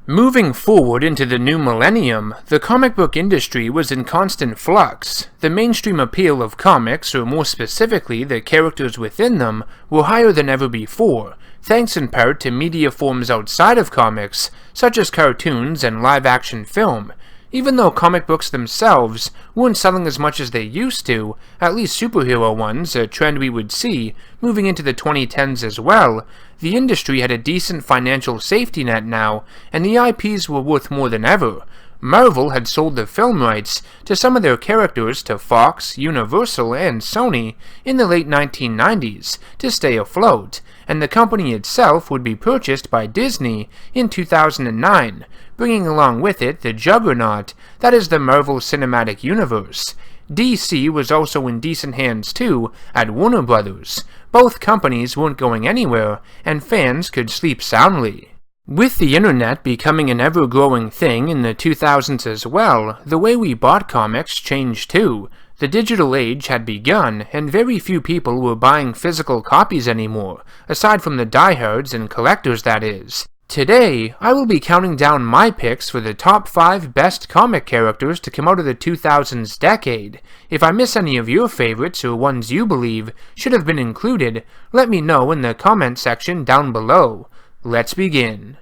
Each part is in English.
Moving forward into the new millennium, the comic book industry was in constant flux. The mainstream appeal of comics, or more specifically the characters within them, were higher than ever before, thanks in part to media forms outside of comics, such as cartoons and live-action film. Even though comic books themselves weren't selling as much as they used to, at least superhero ones, a trend we would see moving into the 2010s as well, the industry had a decent financial safety net now, and the IPs were worth more than ever. Marvel had sold the film rights to some of their characters to Fox, Universal, and Sony in the late 1990s to stay afloat, and the company itself would be purchased by Disney in 2009, bringing along with it the juggernaut that is the Marvel Cinematic Universe. DC was also in decent hands too at Warner Brothers. Both companies weren't going anywhere, and fans could sleep soundly. With the internet becoming an ever-growing thing in the 2000s as well, the way we bought comics changed too. The digital age had begun, and very few people were buying physical copies anymore, aside from the diehards and collectors that is. Today, I will be counting down my picks for the top 5 best comic characters to come out of the 2000s decade. If I miss any of your favorites or ones you believe should have been included, let me know in the comment section down below. Let's begin.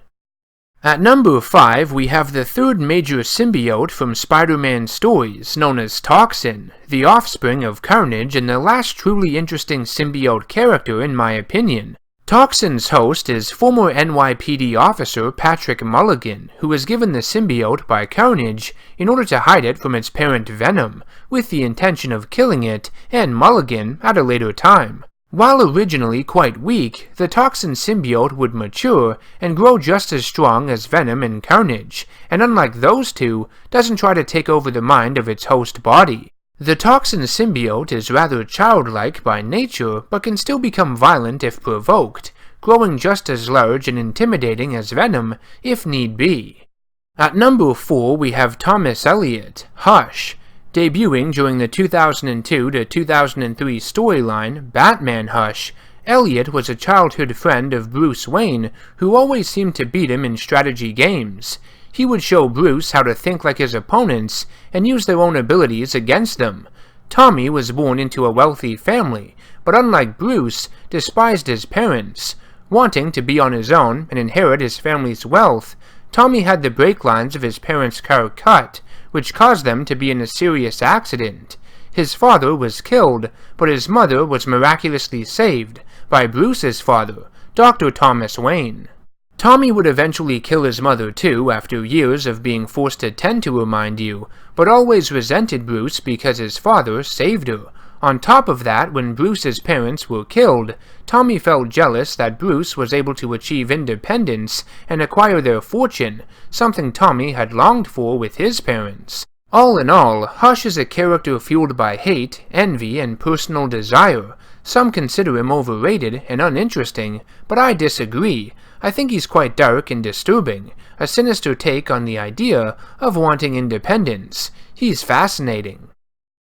At number 5, we have the third major symbiote from Spider-Man stories, known as Toxin, the offspring of Carnage and the last truly interesting symbiote character in my opinion. Toxin's host is former NYPD officer Patrick Mulligan, who was given the symbiote by Carnage in order to hide it from its parent Venom, with the intention of killing it and Mulligan at a later time. While originally quite weak, the Toxin symbiote would mature and grow just as strong as Venom and Carnage, and unlike those two, doesn't try to take over the mind of its host body. The Toxin symbiote is rather childlike by nature, but can still become violent if provoked, growing just as large and intimidating as Venom, if need be. At number 4 we have Thomas Eliot, Hush. Debuting during the 2002 to 2003 storyline, Batman Hush, Eliot was a childhood friend of Bruce Wayne, who always seemed to beat him in strategy games. He would show Bruce how to think like his opponents and use their own abilities against them. Tommy was born into a wealthy family, but unlike Bruce, despised his parents. Wanting to be on his own and inherit his family's wealth, Tommy had the brake lines of his parents' car cut, which caused them to be in a serious accident. His father was killed, but his mother was miraculously saved by Bruce's father, Dr. Thomas Wayne. Tommy would eventually kill his mother too, after years of being forced to tend to her, mind you, but always resented Bruce because his father saved her. On top of that, when Bruce's parents were killed, Tommy felt jealous that Bruce was able to achieve independence and acquire their fortune, something Tommy had longed for with his parents. All in all, Hush is a character fueled by hate, envy, and personal desire. Some consider him overrated and uninteresting, but I disagree. I think he's quite dark and disturbing, a sinister take on the idea of wanting independence. He's fascinating.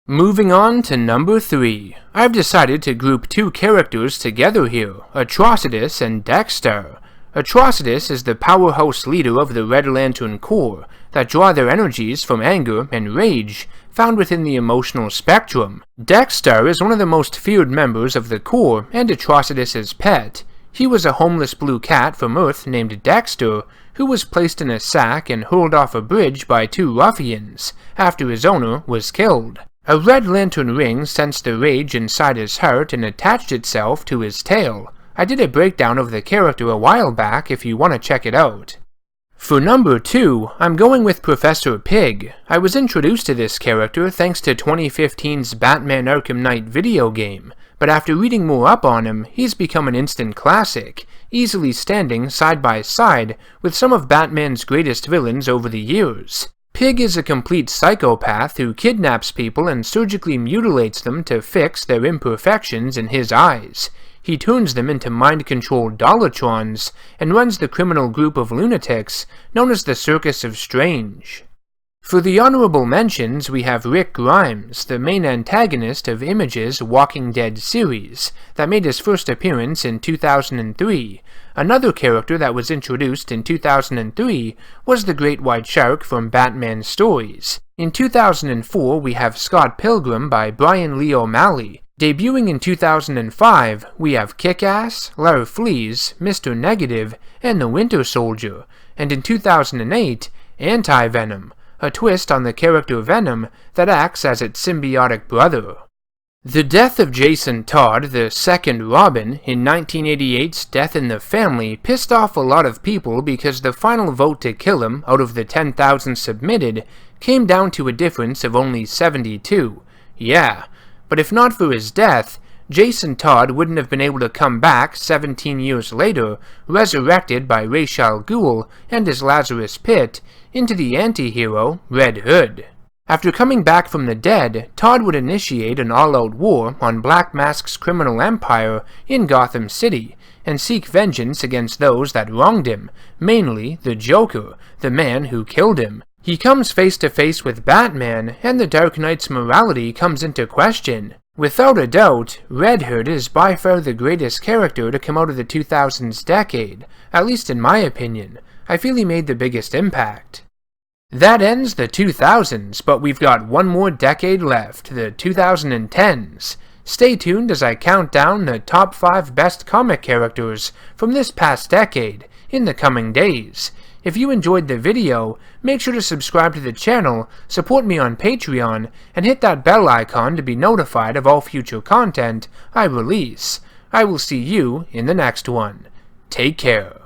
Moving on to number 3. I've decided to group 2 characters together here, Atrocitus and Dex-Starr. Atrocitus is the powerhouse leader of the Red Lantern Corps that draw their energies from anger and rage, found within the emotional spectrum. Dex-Starr is one of the most feared members of the Corps and Atrocitus's pet. He was a homeless blue cat from Earth named Dexter, who was placed in a sack and hurled off a bridge by 2 ruffians, after his owner was killed. A Red Lantern ring sensed the rage inside his heart and attached itself to his tail. I did a breakdown of the character a while back if you want to check it out. For number 2, I'm going with Professor Pig. I was introduced to this character thanks to 2015's Batman Arkham Knight video game, but after reading more up on him, he's become an instant classic, easily standing side by side with some of Batman's greatest villains over the years. Pig is a complete psychopath who kidnaps people and surgically mutilates them to fix their imperfections in his eyes. He turns them into mind-controlled Dollartrons and runs the criminal group of lunatics known as the Circus of Strange. For the honorable mentions, we have Rick Grimes, the main antagonist of Image's Walking Dead series, that made his first appearance in 2003. Another character that was introduced in 2003 was the Great White Shark from Batman Stories. In 2004, we have Scott Pilgrim by Brian Lee O'Malley. Debuting in 2005, we have Kick-Ass, Larfleeze, Mr. Negative, and the Winter Soldier. And in 2008, Anti-Venom, a twist on the character Venom that acts as its symbiotic brother. The death of Jason Todd, the second Robin, in 1988's Death in the Family pissed off a lot of people because the final vote to kill him out of the 10,000 submitted came down to a difference of only 72. Yeah, but if not for his death, Jason Todd wouldn't have been able to come back 17 years later, resurrected by Ra's al Ghul and his Lazarus Pit, into the anti-hero Red Hood. After coming back from the dead, Todd would initiate an all-out war on Black Mask's criminal empire in Gotham City, and seek vengeance against those that wronged him, mainly the Joker, the man who killed him. He comes face to face with Batman, and the Dark Knight's morality comes into question. Without a doubt, Red Hood is by far the greatest character to come out of the 2000s decade, at least in my opinion. I feel he made the biggest impact. That ends the 2000s, but we've got one more decade left, the 2010s. Stay tuned as I count down the top 5 best comic characters from this past decade in the coming days. If you enjoyed the video, make sure to subscribe to the channel, support me on Patreon, and hit that bell icon to be notified of all future content I release. I will see you in the next one. Take care.